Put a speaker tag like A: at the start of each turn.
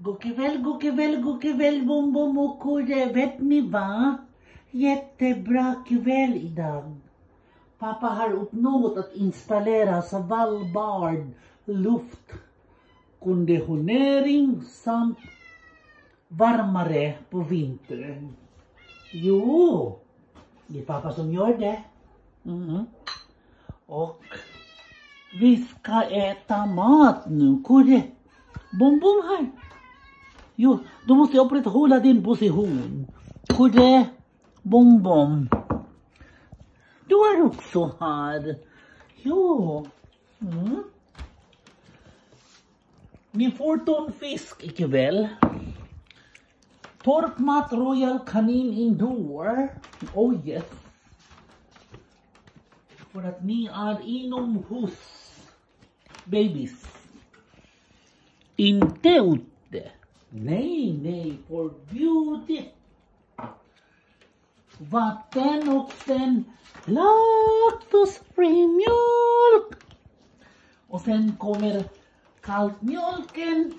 A: God kväll, bom bom och kurre. Vet ni vad? Jättebra kväll idag. Pappa har uppnått att installera Svalbard luftkonditionering samt varmare på vintern. Jo, det är pappa som gör det. Och vi ska äta mat nu. Kurre, bom bom här. Jo, då måste jag upprätthålla din position. Kurre, bom bom. Du är också här. Jo. Ni får tonfisk ikväll. Torkmat Royal Canin Indoor. Oh yes. För att ni är inomhus. Babies. Inte ute. Nej, for beauty. Vatten och sen laktosfri mjölk. Och sen kommer kallt mjölken.